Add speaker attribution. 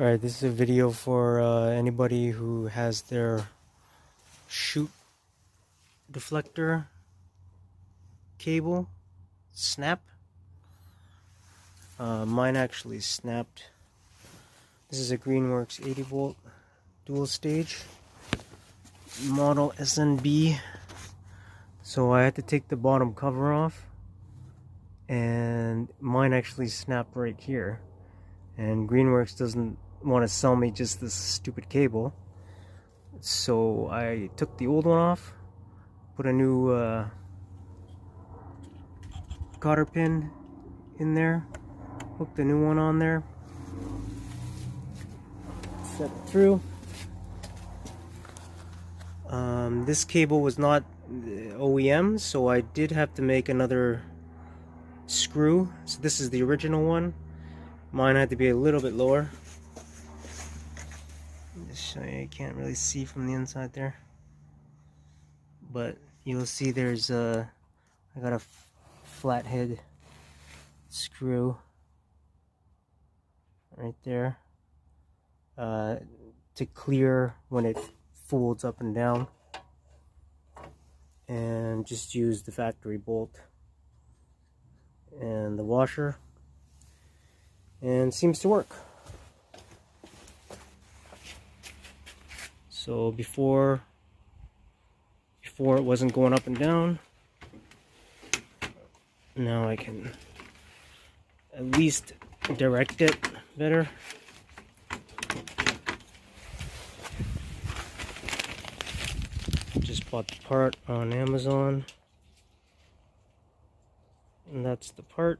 Speaker 1: Alright, this is a video for anybody who has their chute deflector cable snap. Mine actually snapped. This is a Greenworks 80 volt dual stage model SNB. So I had to take the bottom cover off, and mine actually snapped right here. And Greenworks doesn't want to sell me just this stupid cable, so I took the old one off, put a new cotter pin in there, hooked the new one on there, set it through. This cable was not OEM, so I did have to make another screw. So this is the original one. Mine had to be a little bit lower. Just show you, can't really see from the inside there, but you'll see there's I got a flathead screw right there to clear when it folds up and down, and just use the factory bolt and the washer, and seems to work. So before it wasn't going up and down. Now I can at least direct it better. Just bought the part on Amazon, and that's the part.